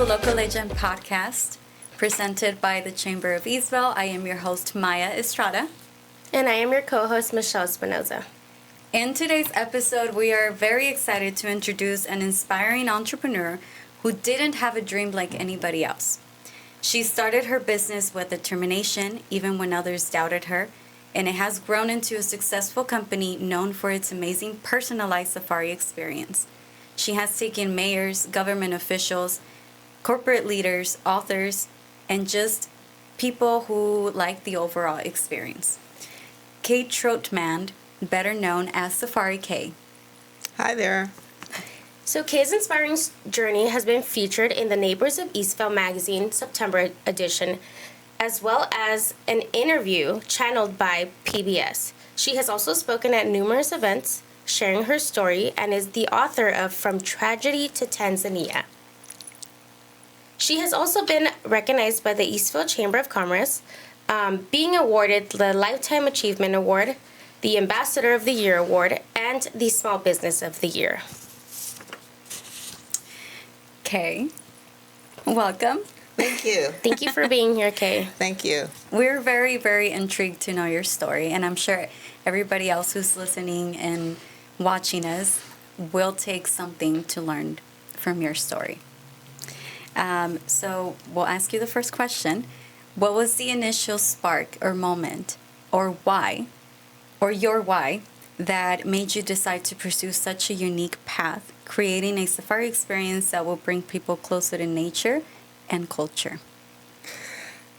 to Local Legend Podcast, presented by the Chamber of Eastville. I am your host, Maya Estrada. And I am your co-host, Michelle Espinoza. In today's episode, we are very excited to introduce an inspiring entrepreneur who didn't have a dream like anybody else. She started her business with determination, even when others doubted her, and it has grown into a successful company known for its amazing personalized safari experience. She has taken mayors, government officials, corporate leaders, authors, and just people who like the overall experience. Kay Trotman, better known as SafariKay. Hi there. So Kay's inspiring journey has been featured in the Neighbors of Eastville magazine September edition, as well as an interview channeled by PBS. She has also spoken at numerous events, sharing her story, and is the author of From Tragedy to Tanzania. She has also been recognized by the Eastville Chamber of Commerce, being awarded the Lifetime Achievement Award, the Ambassador of the Year Award, and the Small Business of the Year. Kay, welcome. Thank you. Thank you for being here, Kay. Thank you. We're very, very intrigued to know your story, and I'm sure everybody else who's listening and watching us will take something to learn from your story. So we'll ask you the first question. What was the initial spark or moment or why, or your why, that made you decide to pursue such a unique path, creating a safari experience that will bring people closer to nature and culture?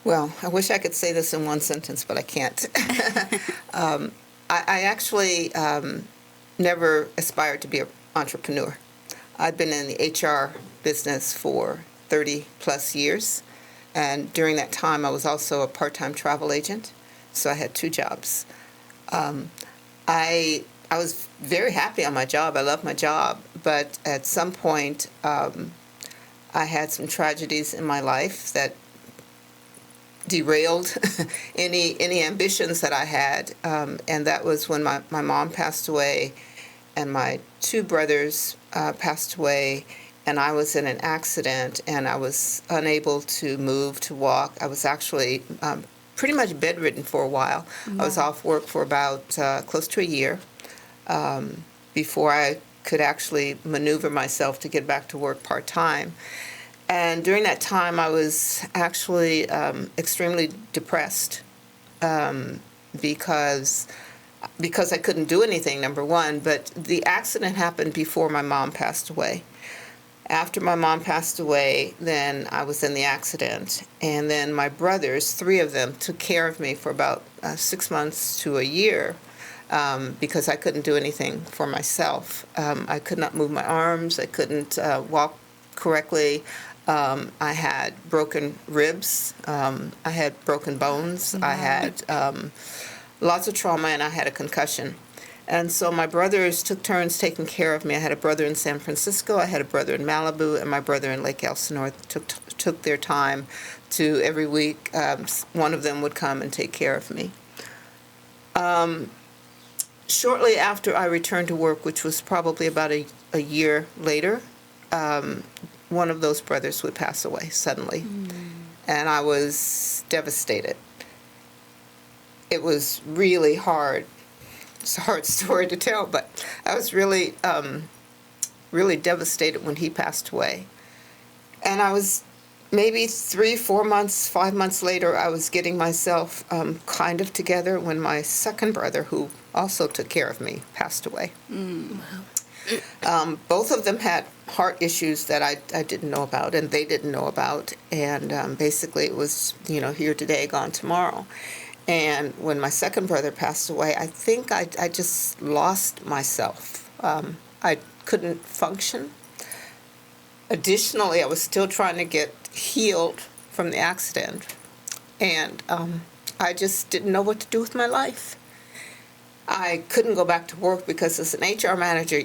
Well, I wish I could say this in one sentence, but I can't. I actually never aspired to be an entrepreneur. I'd been in the HR business for 30 plus years, and during that time I was also a part-time travel agent, so I had two jobs. I was very happy on my job. I loved my job, but at some point I had some tragedies in my life that derailed any ambitions that I had, and that was when my mom passed away and my two brothers passed away, and I was in an accident and I was unable to move, to walk. I was actually pretty much bedridden for a while. Mm-hmm. I was off work for about close to a year before I could actually maneuver myself to get back to work part-time. And during that time, I was actually extremely depressed because I couldn't do anything, number one, but the accident happened before my mom passed away. After my mom passed away, then I was in the accident, and then my brothers, three of them, took care of me for about 6 months to a year because I couldn't do anything for myself. I could not move my arms. I couldn't walk correctly. I had broken ribs. I had broken bones. I had lots of trauma, and I had a concussion. And so my brothers took turns taking care of me. I had a brother in San Francisco, I had a brother in Malibu, and my brother in Lake Elsinore took their time to every week. One of them would come and take care of me. Shortly after I returned to work, which was probably about a year later, one of those brothers would pass away suddenly. And I was devastated. It was really hard. It's a hard story to tell, but I was really, really devastated when he passed away. And I was maybe 3, 4 months, 5 months later, I was getting myself kind of together when my second brother, who also took care of me, passed away. Both of them had heart issues that I didn't know about, and they didn't know about. And basically it was, here today, gone tomorrow. And when my second brother passed away, I think I just lost myself. I couldn't function. Additionally, I was still trying to get healed from the accident. And I just didn't know what to do with my life. I couldn't go back to work because as an HR manager,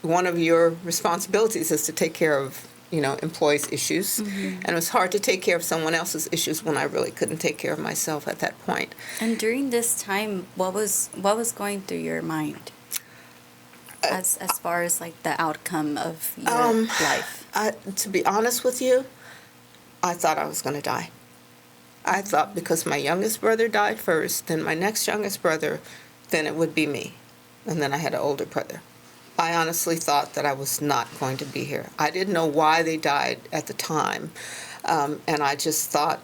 one of your responsibilities is to take care of employees' issues. Mm-hmm. And it was hard to take care of someone else's issues when I really couldn't take care of myself at that point. And during this time, what was going through your mind? as far as like the outcome of your life? To be honest with you, I thought I was going to die. I thought because my youngest brother died first, then my next youngest brother, then it would be me. And then I had an older brother. I honestly thought that I was not going to be here. I didn't know why they died at the time. And I just thought,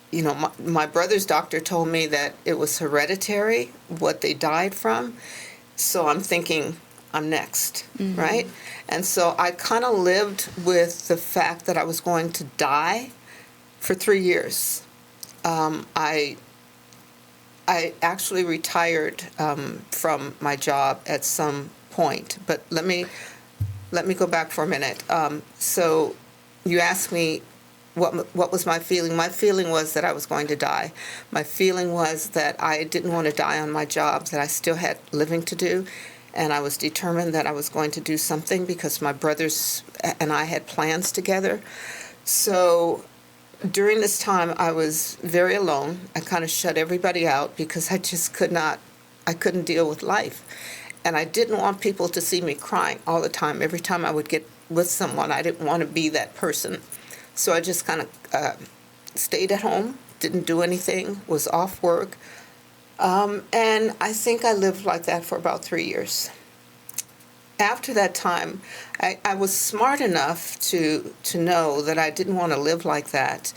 you know, my brother's doctor told me that it was hereditary, what they died from. So I'm thinking, I'm next, right? And so I kind of lived with the fact that I was going to die for 3 years. I actually retired from my job at some point, but let me go back for a minute. So you asked me what was my feeling. My feeling was that I was going to die. My feeling was that I didn't want to die on my job, that I still had living to do, and I was determined that I was going to do something because my brothers and I had plans together. So during this time, I was very alone. I kind of shut everybody out because I just I couldn't deal with life. And I didn't want people to see me crying all the time. Every time I would get with someone, I didn't want to be that person. So I just kind of stayed at home, didn't do anything, was off work. And I think I lived like that for about 3 years. After that time, I was smart enough to know that I didn't want to live like that.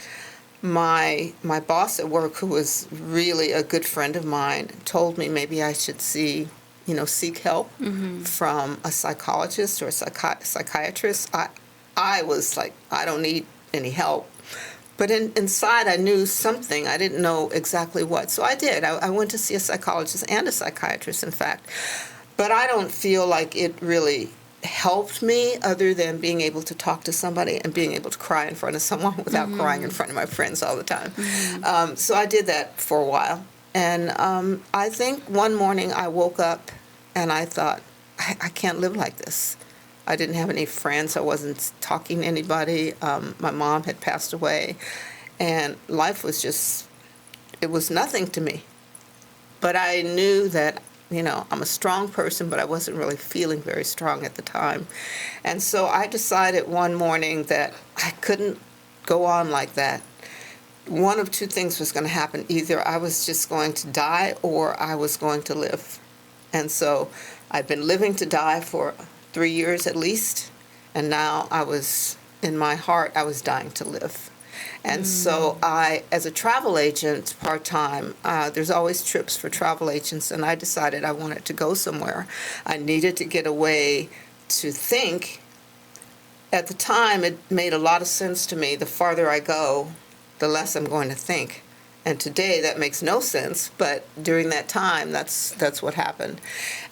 My boss at work, who was really a good friend of mine, told me maybe I should seek help from a psychologist or a psychiatrist. I was like, I don't need any help. But inside, I knew something. I didn't know exactly what. So I did. I went to see a psychologist and a psychiatrist, in fact. But I don't feel like it really helped me other than being able to talk to somebody and being able to cry in front of someone without crying in front of my friends all the time. So I did that for a while. And I think one morning I woke up and I thought, I can't live like this. I didn't have any friends. I wasn't talking to anybody. My mom had passed away. And life was just, it was nothing to me. But I knew that, I'm a strong person, but I wasn't really feeling very strong at the time. And so I decided one morning that I couldn't go on like that. One of two things was going to happen. Either I was just going to die or I was going to live. And so I'd been living to die for 3 years at least. And now in my heart, I was dying to live. And so I, as a travel agent part-time, there's always trips for travel agents, and I decided I wanted to go somewhere. I needed to get away to think. At the time, it made a lot of sense to me. The farther I go, the less I'm going to think. And today, that makes no sense, but during that time, that's what happened.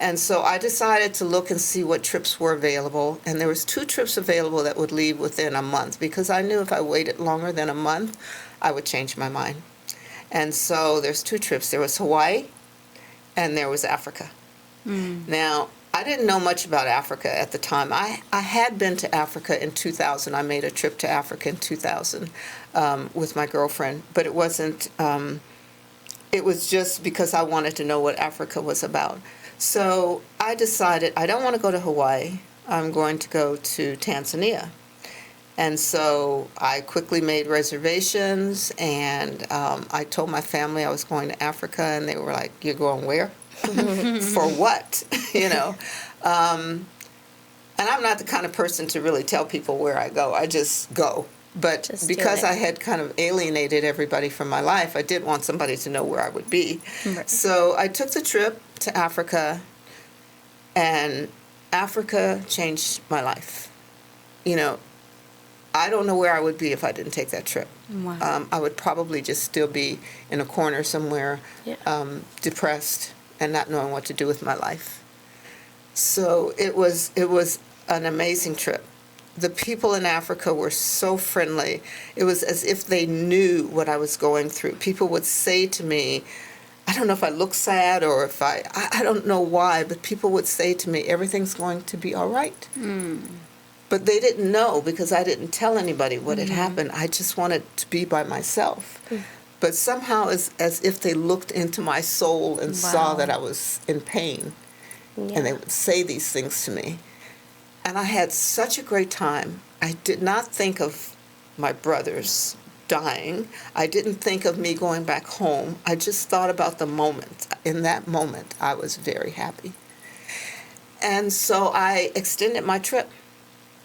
And so I decided to look and see what trips were available, and there was 2 trips available that would leave within a month, because I knew if I waited longer than a month, I would change my mind. And so there's 2 trips. There was Hawaii, and there was Africa. Now, I didn't know much about Africa at the time. I had been to Africa in 2000. I made a trip to Africa in 2000 with my girlfriend, but it wasn't, it was just because I wanted to know what Africa was about. So I decided I don't want to go to Hawaii. I'm going to go to Tanzania. And so I quickly made reservations, and I told my family I was going to Africa, and they were like, "You're going where?" For what? And I'm not the kind of person to really tell people where I go. I just go. But because I had kind of alienated everybody from my life, I did want somebody to know where I would be. Right. So I took the trip to Africa, and Africa changed my life. I don't know where I would be if I didn't take that trip. Wow. I would probably just still be in a corner somewhere, depressed and not knowing what to do with my life. So it was an amazing trip. The people in Africa were so friendly. It was as if they knew what I was going through. People would say to me, I don't know if I look sad or if I don't know why, but people would say to me, everything's going to be all right. But they didn't know because I didn't tell anybody what had happened. I just wanted to be by myself. But somehow, as if they looked into my soul and saw that I was in pain. and they would say these things to me. And I had such a great time. I did not think of my brothers dying. I didn't think of me going back home. I just thought about the moment. In that moment, I was very happy. And so I extended my trip,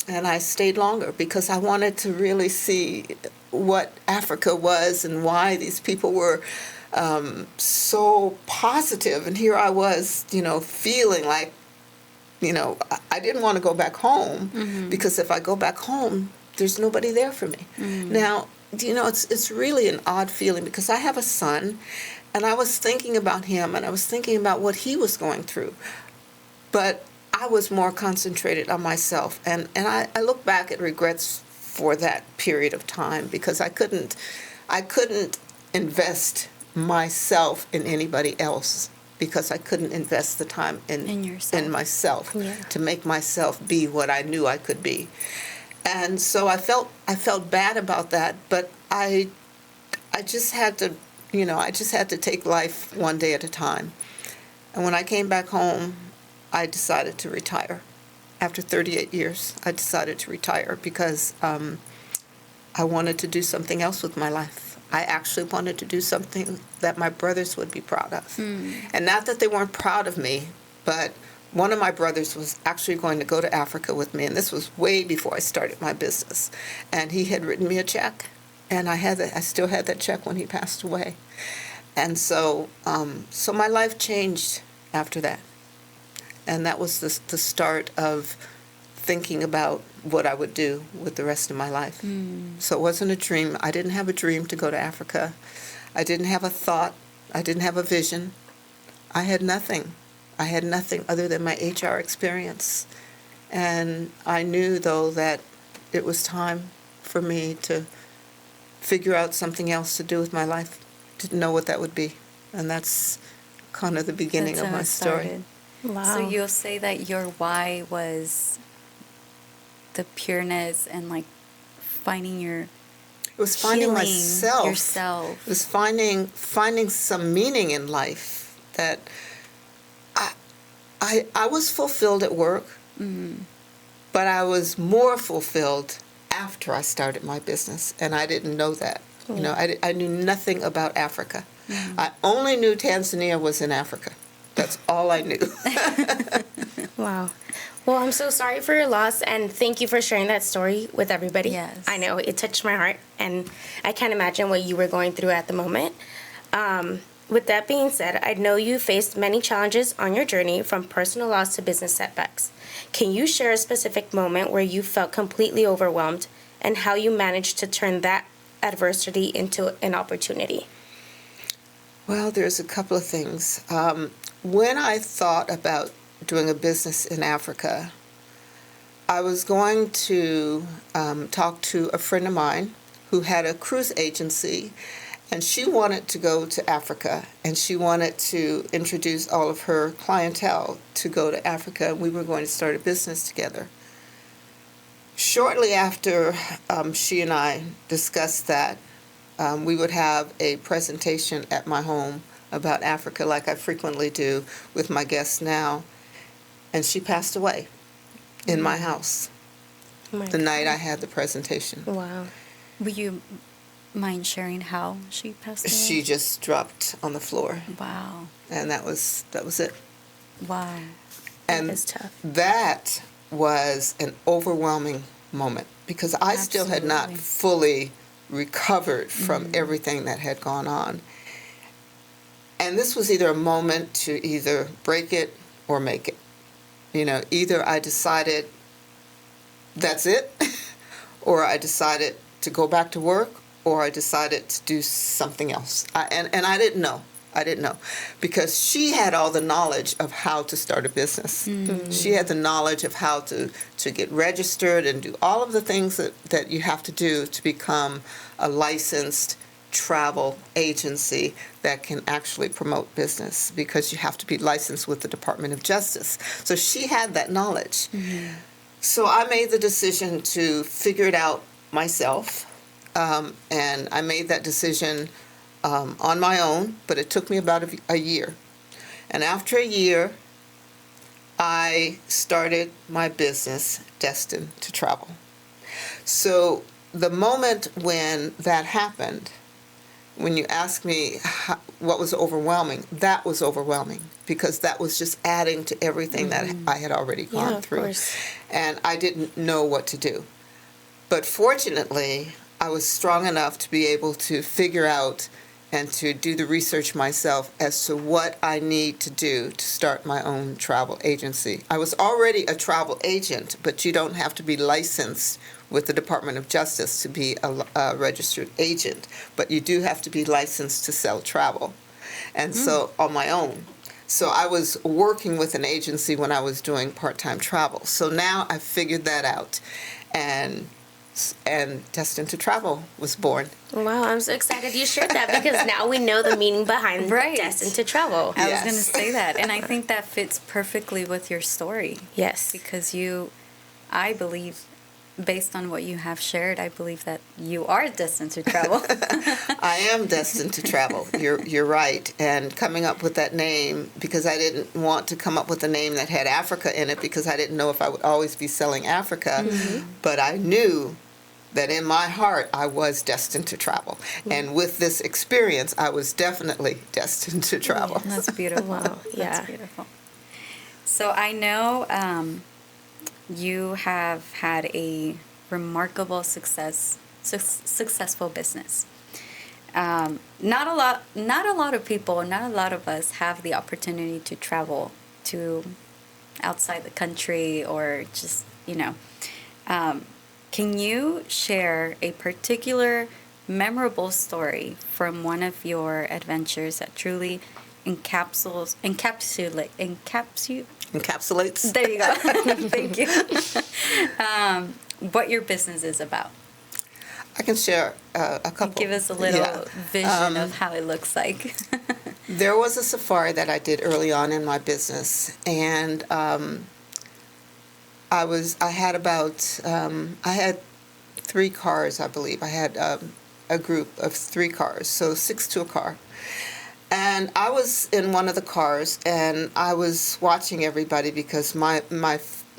and I stayed longer because I wanted to really see what Africa was and why these people were so positive. And here I was, feeling like, I didn't want to go back home because if I go back home, there's nobody there for me. Now, it's really an odd feeling because I have a son, and I was thinking about him, and I was thinking about what he was going through. But I was more concentrated on myself, and I look back at regrets for that period of time because I couldn't invest myself in anybody else because I couldn't invest the time in myself to make myself be what I knew I could be. And so I felt bad about that, but I just had to, I just had to take life one day at a time. And when I came back home, I decided to retire. After 38 years, I decided to retire because I wanted to do something else with my life. I actually wanted to do something that my brothers would be proud of. And not that they weren't proud of me, but one of my brothers was actually going to go to Africa with me, and this was way before I started my business. And he had written me a check, and I still had that check when he passed away. And so my life changed after that. And that was the start of thinking about what I would do with the rest of my life. So it wasn't a dream. I didn't have a dream to go to Africa. I didn't have a thought. I didn't have a vision. I had nothing. I had nothing other than my HR experience. And I knew, though, that it was time for me to figure out something else to do with my life. Didn't know what that would be. And that's kind of the beginning of my story. Wow. So you'll say that your why was the pureness and like finding your It was finding healing myself. yourself. It was finding some meaning in life. That I was fulfilled at work, but I was more fulfilled after I started my business, and I didn't know that. I knew nothing about Africa. I only knew Tanzania was in Africa. That's all I knew. Wow. Well, I'm so sorry for your loss, and thank you for sharing that story with everybody. Yes. I know it touched my heart, and I can't imagine what you were going through at the moment. With that being said, I know you faced many challenges on your journey from personal loss to business setbacks. Can you share a specific moment where you felt completely overwhelmed and how you managed to turn that adversity into an opportunity? Well, there's a couple of things. When I thought about doing a business in Africa, I was going to talk to a friend of mine who had a cruise agency, and she wanted to go to Africa, and she wanted to introduce all of her clientele to go to Africa, and we were going to start a business together. Shortly after she and I discussed that, we would have a presentation at my home about Africa, like I frequently do with my guests now, and she passed away in my house the night I had the presentation. Wow. Would you mind sharing how she passed away? She just dropped on the floor. Wow. And that was it. Wow. And That is tough. that was an overwhelming moment because I still had not Absolutely. fully recovered from everything that had gone on. And this was either a moment to either break it or make it. Either I decided that's it, or I decided to go back to work, or I decided to do something else. And I didn't know. I didn't know. Because she had all the knowledge of how to start a business. She had the knowledge of how to get registered and do all of the things that you have to do to become a licensed travel agency that can actually promote business, because you have to be licensed with the Department of Justice. So she had that knowledge. So I made the decision to figure it out myself. And I made that decision on my own, but it took me about a year. And after a year, I started my business, Destined to Travel. So the moment when that happened, when you ask me what was overwhelming, that was overwhelming because that was just adding to everything that I had already gone through. Course. And I didn't know what to do. But fortunately, I was strong enough to be able to figure out and to do the research myself as to what I need to do to start my own travel agency. I was already a travel agent, but you don't have to be licensed with the Department of Justice to be a registered agent, but you do have to be licensed to sell travel. And so on my own. So I was working with an agency when I was doing part-time travel. So now I figured that out. And Destined to Travel was born. Wow, I'm so excited you shared that because now we know the meaning behind Right. Destined to Travel. I was Yes. going to say that. And I think that fits perfectly with your story. Yes. Because I believe, based on what you have shared, I believe that you are destined to travel. I am destined to travel. You're right. And coming up with that name, because I didn't want to come up with a name that had Africa in it because I didn't know if I would always be selling Africa. But I knew that in my heart I was destined to travel. And with this experience, I was definitely destined to travel. That's beautiful. Wow, yeah. That's beautiful. So I know you have had a remarkable successful business. Not a lot of people, not a lot of us have the opportunity to travel to outside the country or just, can you share a particular memorable story from one of your adventures that truly encapsulates? Encapsulates. There you go. Thank you. What your business is about. I can share a couple. Give us a little vision of how it looks like. There was a safari that I did early on in my business, and I had 3 cars, I believe. I had a group of 3 cars, so 6 to a car. And I was in one of the cars, and I was watching everybody because my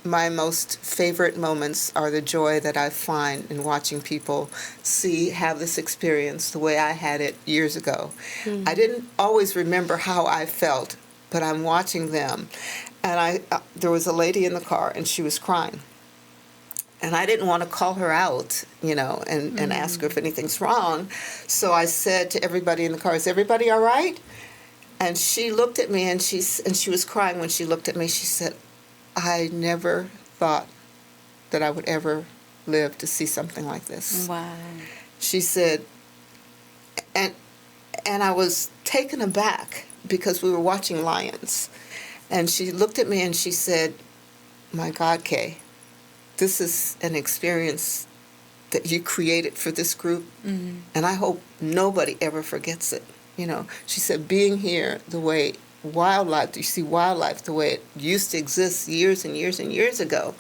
most favorite moments are the joy that I find in watching people have this experience the way I had it years ago. I didn't always remember how I felt, but I'm watching them. And there was a lady in the car, and she was crying. And I didn't want to call her out, and ask her if anything's wrong. So I said to everybody in the car, "Is everybody all right?" And she looked at me, and she was crying when she looked at me. She said, "I never thought that I would ever live to see something like this." Wow. She said, and I was taken aback because we were watching lions. And she looked at me and she said, "My God, Kay, this is an experience that you created for this group, and I hope nobody ever forgets it." She said, being here the way you see wildlife the way it used to exist years and years and years ago,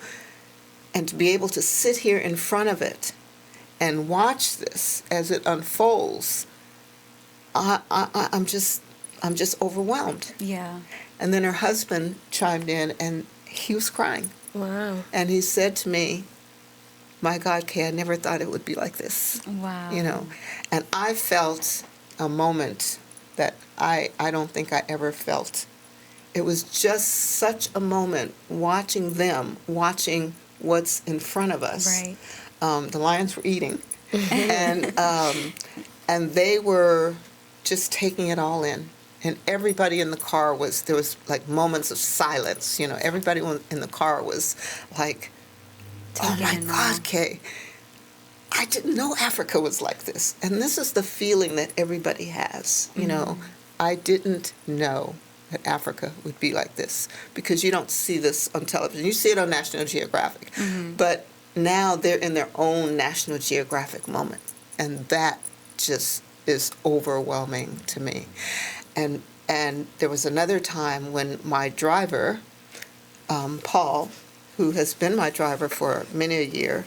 and to be able to sit here in front of it and watch this as it unfolds, I'm just overwhelmed. Yeah. And then her husband chimed in, and he was crying. Wow. And he said to me, "My God, Kay, I never thought it would be like this." Wow. And I felt a moment that I don't think I ever felt. It was just such a moment watching what's in front of us. Right. The lions were eating, and they were just taking it all in. And everybody in the car there was like moments of silence. Everybody in the car was like, "Oh my God, Kay, I didn't know Africa was like this." And this is the feeling that everybody has. I didn't know that Africa would be like this, because you don't see this on television. You see it on National Geographic. But now they're in their own National Geographic moment. And that just is overwhelming to me. And there was another time when my driver, Paul, who has been my driver for many a year,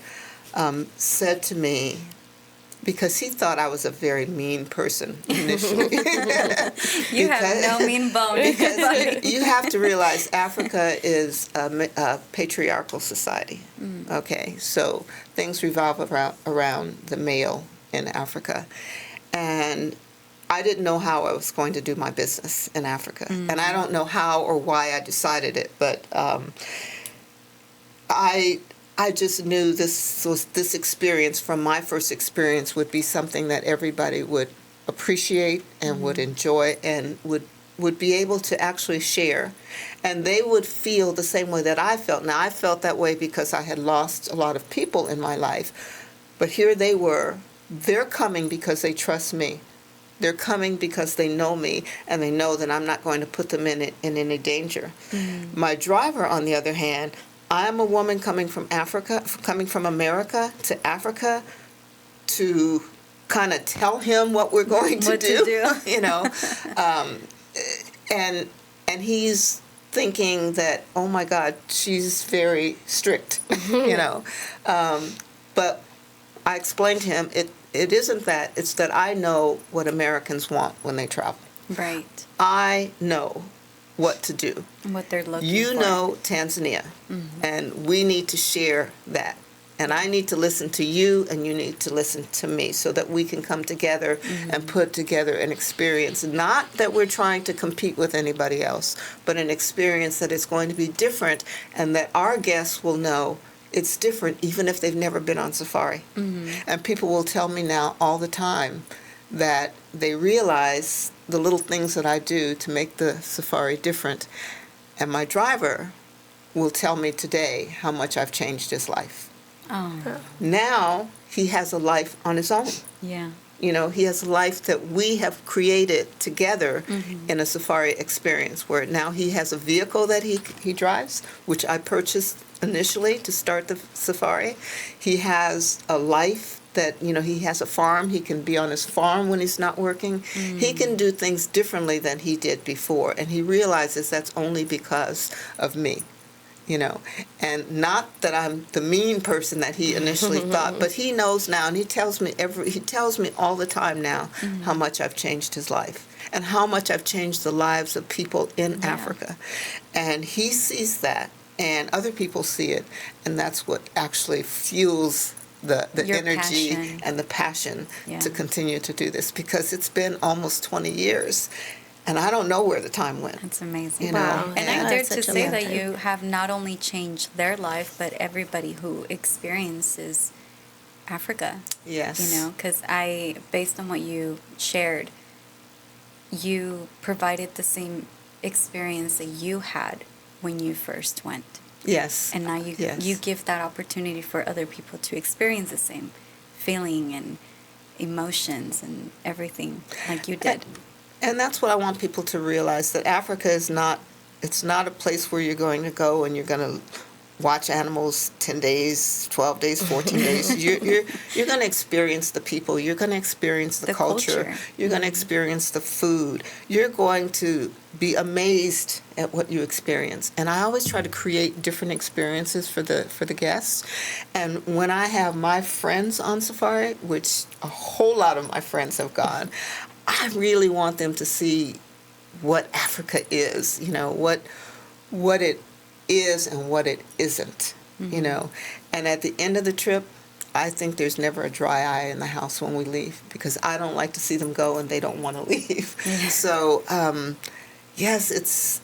said to me, because he thought I was a very mean person initially. You have no mean bone. Because you have to realize Africa is a patriarchal society. Okay, so things revolve around the male in Africa. And I didn't know how I was going to do my business in Africa. And I don't know how or why I decided it, but I just knew this experience from my first experience would be something that everybody would appreciate and would enjoy and would be able to actually share. And they would feel the same way that I felt. Now, I felt that way because I had lost a lot of people in my life. But here they were. They're coming because they trust me. They're coming because they know me, and they know that I'm not going to put them in any danger. My driver, on the other hand, I am a woman coming from America to Africa to kind of tell him what we're going to do. You know, and he's thinking that, oh my God, she's very strict. You know, but I explained to him it isn't that. It's that I know what Americans want when they travel. Right. I know what to do. What they're looking for. You know Tanzania, and we need to share that. And I need to listen to you, and you need to listen to me so that we can come together and put together an experience. Not that we're trying to compete with anybody else, but an experience that is going to be different and that our guests will know it's different even if they've never been on safari. And people will tell me now all the time that they realize the little things that I do to make the safari different. And my driver will tell me today how much I've changed his life. Oh. Now he has a life on his own. Yeah. You know, he has a life that we have created together in a safari experience, where now he has a vehicle that he drives, which I purchased initially to start the safari. He has a life that, you know, he has a farm. He can be on his farm when he's not working. He can do things differently than he did before, and he realizes that's only because of me. You know, and not that I'm the mean person that he initially thought, but he knows now, and he tells me all the time now how much I've changed his life and how much I've changed the lives of people in Africa. And he sees that, and other people see it, and that's what actually fuels the energy passion. and the passion to continue to do this, because it's been almost 20 years. And I don't know where the time went. That's amazing. You know? Wow. And Yeah, I dare that's to such a say long that time. you have not only changed their life, but everybody who experiences Africa. Yes. You know, because based on what you shared, you provided the same experience that you had when you first went. Yes. And now you give that opportunity for other people to experience the same feeling and emotions and everything like you did. And that's what I want people to realize, that Africa is not a place where you're going to go and you're going to watch animals 10 days, 12 days, 14 days. You're going to experience the people. You're going to experience the culture. You're going to experience the food. You're going to be amazed at what you experience. And I always try to create different experiences for the guests. And when I have my friends on safari, which a whole lot of my friends have gone, I really want them to see what Africa is, you know, what it is and what it isn't, you know. And at the end of the trip, I think there's never a dry eye in the house when we leave, because I don't like to see them go and they don't want to leave. So, yes,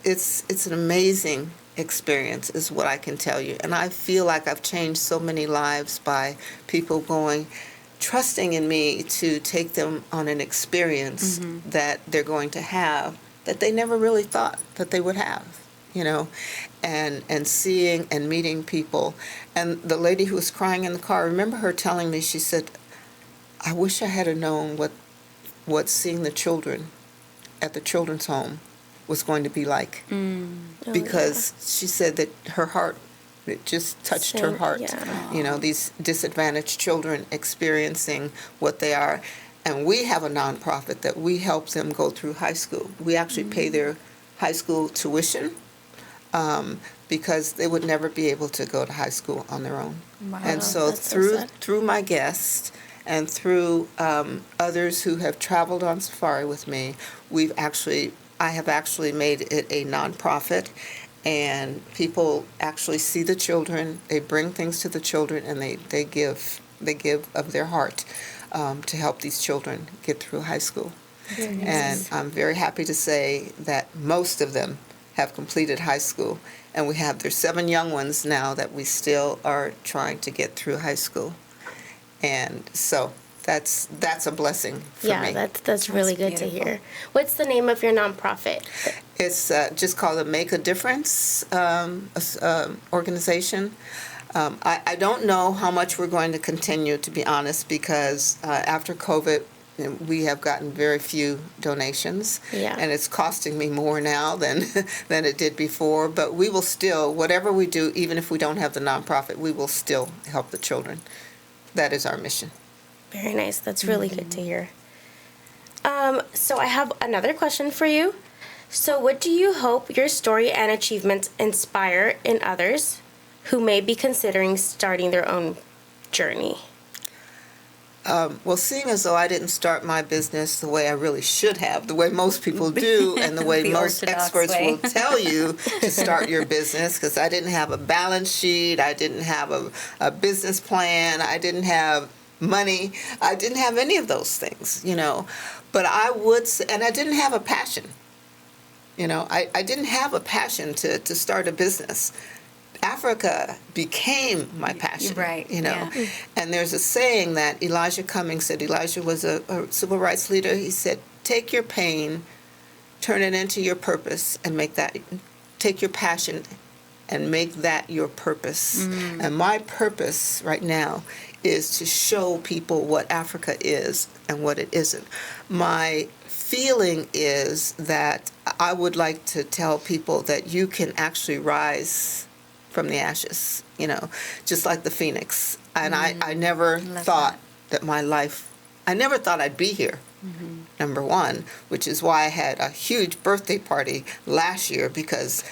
it's an amazing experience is what I can tell you. And I feel like I've changed so many lives by people trusting in me to take them on an experience that they're going to have that they never really thought that they would have, you know, and seeing and meeting people. And the lady who was crying in the car, I remember her telling me, she said, I wish I had known what seeing the children at the children's home was going to be like. Because she said that her heart, it just touched her heart. Yeah. You know, these disadvantaged children experiencing what they are. And we have a nonprofit that we help them go through high school. We actually pay their high school tuition because they would never be able to go to high school on their own. Wow. And so That's so sad. through my guests and through others who have traveled on safari with me, I have actually made it a nonprofit, and people actually see the children. They bring things to the children, and they give of their heart to help these children get through high school. And I'm very happy to say that most of them have completed high school, and there's 7 young ones now that we still are trying to get through high school. And so that's a blessing for me. Yeah, that's really good to hear. What's the name of your nonprofit? It's just called the Make a Difference organization. I don't know how much we're going to continue, to be honest, because after COVID, we have gotten very few donations, and it's costing me more now than it did before. But we will still, whatever we do, even if we don't have the nonprofit, we will still help the children. That is our mission. Very nice. That's really good to hear. So I have another question for you. So what do you hope your story and achievements inspire in others who may be considering starting their own journey? Well, seeing as though I didn't start my business the way I really should have, the way most people do, and the way most experts will tell you to start your business, because I didn't have a balance sheet, I didn't have a business plan, I didn't have money, I didn't have any of those things, But I would say, and I didn't have a passion. I didn't have a passion to start a business. Africa became my passion, right? And there's a saying that Elijah Cummings said. Elijah was a civil rights leader. He said, "Take your pain, turn it into your purpose, and take your passion, and make that your purpose." And my purpose right now is to show people what Africa is and what it isn't. My feeling is that I would like to tell people that you can actually rise from the ashes, just like the phoenix. And I never thought that my life, I never thought I'd be here, number one, which is why I had a huge birthday party last year, because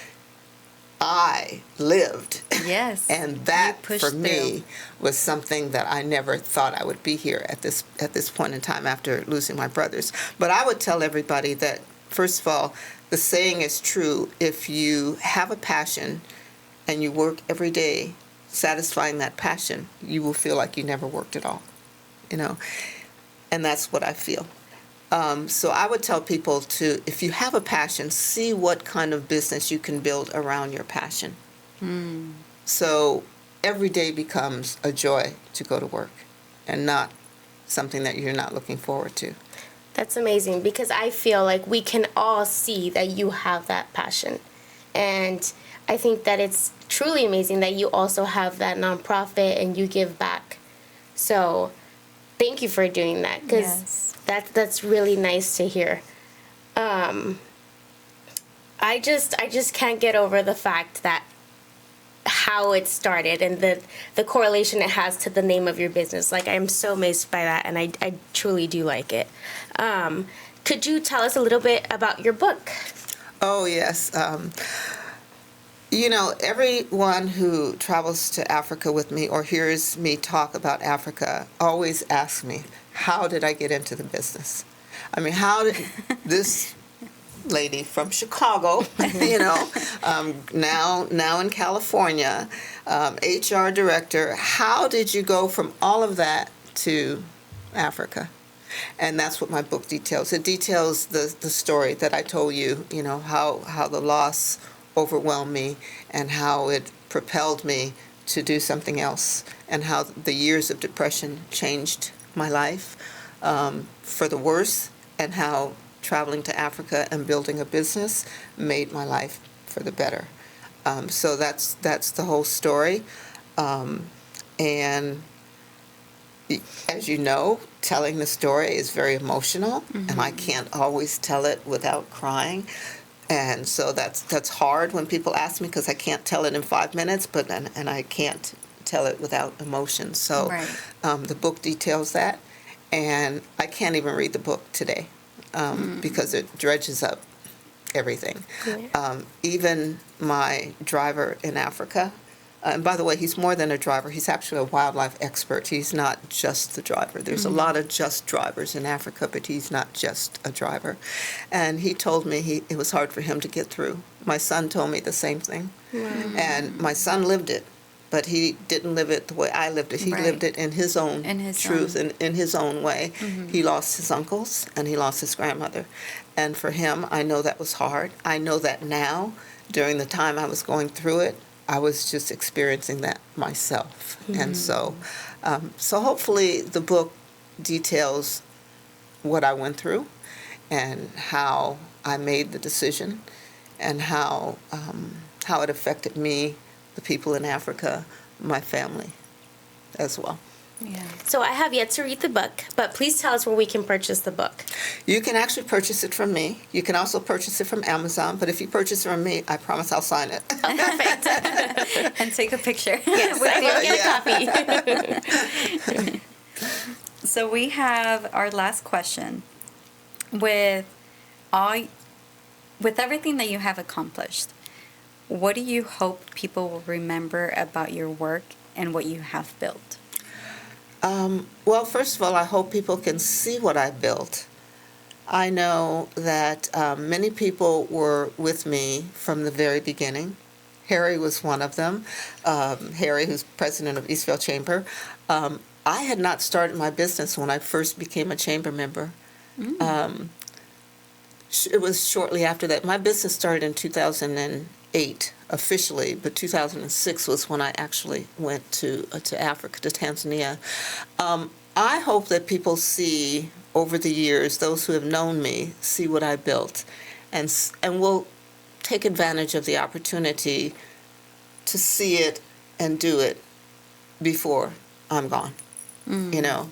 I lived. Yes. And that, for me, was something that I never thought I would be here at this point in time after losing my brothers. But I would tell everybody that, first of all, the saying is true. If you have a passion and you work every day satisfying that passion, you will feel like you never worked at all, and that's what I feel. So I would tell people to, if you have a passion, see what kind of business you can build around your passion. So every day becomes a joy to go to work and not something that you're not looking forward to. That's amazing, because I feel like we can all see that you have that passion. And I think that it's truly amazing that you also have that nonprofit and you give back. So thank you for doing that, because that's really nice to hear. I just can't get over the fact that how it started and the correlation it has to the name of your business. Like, I'm so amazed by that, and I truly do like it. Could you tell us a little bit about your book? Oh, yes. Everyone who travels to Africa with me or hears me talk about Africa always asks me, how did I get into the business? I mean, how did this lady from Chicago, now in California, HR director, how did you go from all of that to Africa? And that's what my book details. It details the story that I told you, how the loss overwhelmed me and how it propelled me to do something else, and how the years of depression changed my life for the worse, and how traveling to Africa and building a business made my life for the better. So that's the whole story. And as you know, telling the story is very emotional, and I can't always tell it without crying. And so that's hard when people ask me, because I can't tell it in 5 minutes, and I can't tell it without emotion. So the book details that, and I can't even read the book today because it dredges up everything. Even my driver in Africa, and by the way, he's more than a driver. He's actually a wildlife expert. He's not just the driver. There's a lot of just drivers in Africa, but he's not just a driver. And he told me it was hard for him to get through. My son told me the same thing. And my son lived it, but he didn't live it the way I lived it. He lived it in his own truth and in his own way. He lost his uncles and he lost his grandmother. And for him, I know that was hard. I know that now, during the time I was going through it, I was just experiencing that myself. And so hopefully the book details what I went through and how I made the decision and how it affected me, the people in Africa, my family as well. Yeah. So I have yet to read the book, but please tell us where we can purchase the book. You can actually purchase it from me. You can also purchase it from Amazon, but if you purchase it from me, I promise I'll sign it. Perfect. And take a picture. Yes, get a copy. So we have our last question. With everything that you have accomplished, what do you hope people will remember about your work and what you have built? Well, first of all, I hope people can see what I built. I know that many people were with me from the very beginning. Harry was one of them. Harry, who's president of Eastvale Chamber. I had not started my business when I first became a chamber member. It was shortly after that. My business started in 2008 officially, but 2006 was when I actually went to Africa, to Tanzania. I hope that people see over the years, those who have known me, see what I built, and will take advantage of the opportunity to see it and do it before I'm gone. You know,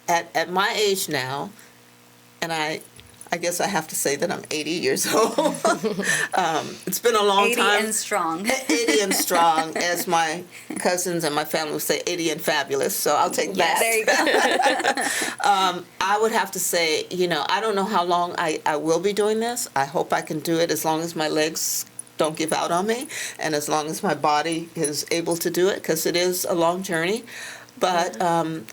at my age now, and I guess I have to say that I'm 80 years old. It's been a long 80 time. 80 and strong. 80 and strong, as my cousins and my family would say, 80 and fabulous. So I'll take that. There you go. I would have to say, you know, I don't know how long I will be doing this. I hope I can do it as long as my legs don't give out on me and as long as my body is able to do it, because it is a long journey. But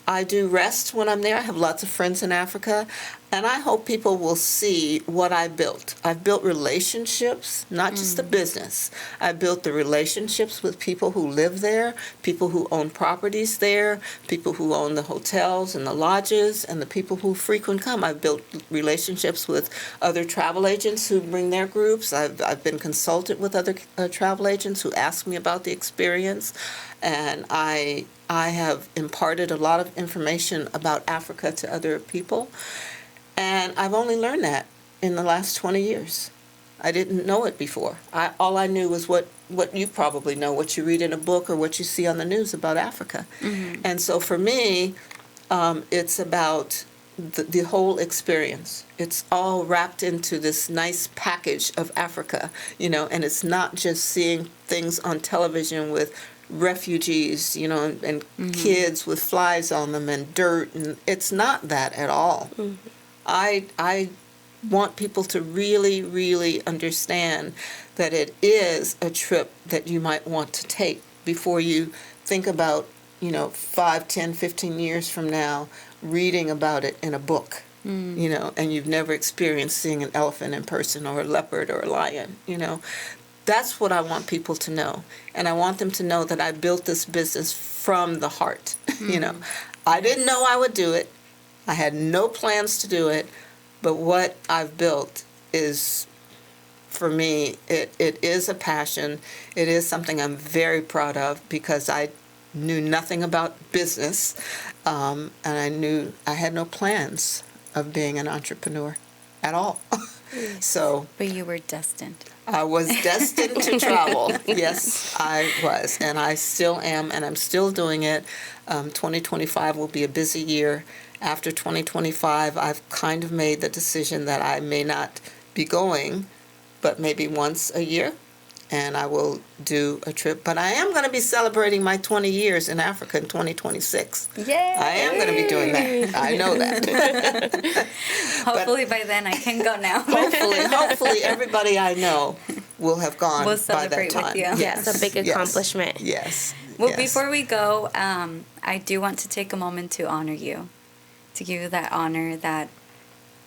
I do rest when I'm there. I have lots of friends in Africa, and I hope people will see what I built. I've built relationships, not just the business. I built the relationships with people who live there, people who own properties there, people who own the hotels and the lodges, and the people who frequent come. I've built relationships with other travel agents who bring their groups. I've been consulted with other travel agents who ask me about the experience, and I have imparted a lot of information about Africa to other people, and I've only learned that in the last 20 years. I didn't know it before. All I knew was what you probably know, what you read in a book or what you see on the news about Africa. And so for me, it's about the whole experience. It's all wrapped into this nice package of Africa, you know, and it's not just seeing things on television with refugees, you know, and kids with flies on them and dirt, and it's not that at all. I want people to really, really understand that it is a trip that you might want to take before you think about, you know, 5, 10, 15 years from now, reading about it in a book, you know, and you've never experienced seeing an elephant in person or a leopard or a lion, you know. That's what I want people to know. And I want them to know that I built this business from the heart. You know, I didn't know I would do it. I had no plans to do it. But what I've built is, for me, it is a passion. It is something I'm very proud of because I knew nothing about business. And I had no plans of being an entrepreneur at all. So, but you were destined. I was destined to travel. Yes, I was. And I still am, and I'm still doing it. 2025 will be a busy year. After 2025, I've kind of made the decision that I may not be going, but maybe once a year, and I will do a trip. But I am going to be celebrating my 20 years in Africa in 2026. Yay! I am going to be doing that. I know that. Hopefully by then I can go now. Hopefully everybody I know will have gone We'll by that celebrate with time. you. Yes, a big accomplishment. Yes. Well, yes. before we go, I do want to take a moment to honor you, to give you that honor that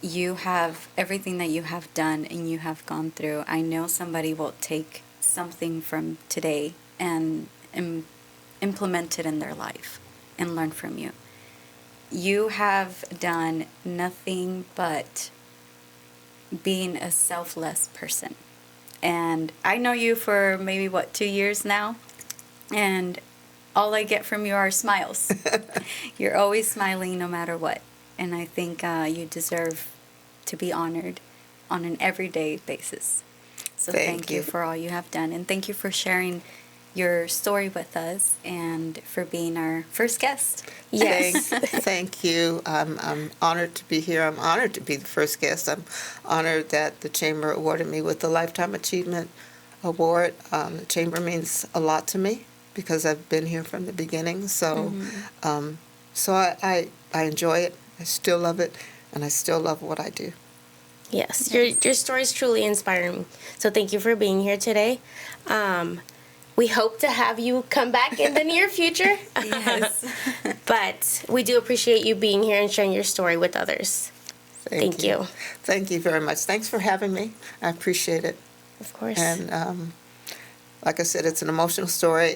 you have everything that you have done and you have gone through. I know somebody will take something from today and implement it in their life and learn from you. You have done nothing but being a selfless person. And I know you for maybe, 2 years now? And all I get from you are smiles. You're always smiling no matter what. And I think you deserve to be honored on an everyday basis. So thank you for all you have done. And thank you for sharing your story with us and for being our first guest. Yes. Thank you. I'm honored to be here. I'm honored to be the first guest. I'm honored that the Chamber awarded me with the Lifetime Achievement Award. The Chamber means a lot to me because I've been here from the beginning. So, so I enjoy it. I still love it, and I still love what I do. Yes, your story is truly inspiring. So thank you for being here today. We hope to have you come back in the near future. Yes. But we do appreciate you being here and sharing your story with others. Thank you. Thank you very much. Thanks for having me. I appreciate it. Of course. And like I said, it's an emotional story,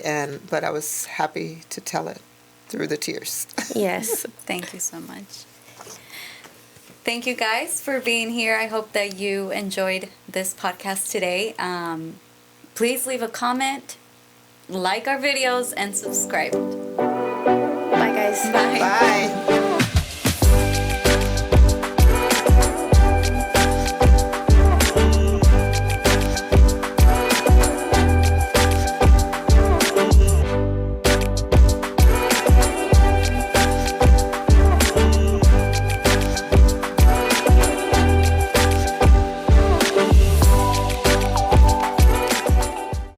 but I was happy to tell it through the tears. Yes. Thank you so much. Thank you guys for being here. I hope that you enjoyed this podcast today. Please leave a comment, like our videos, and subscribe. Bye, guys. Bye. Bye.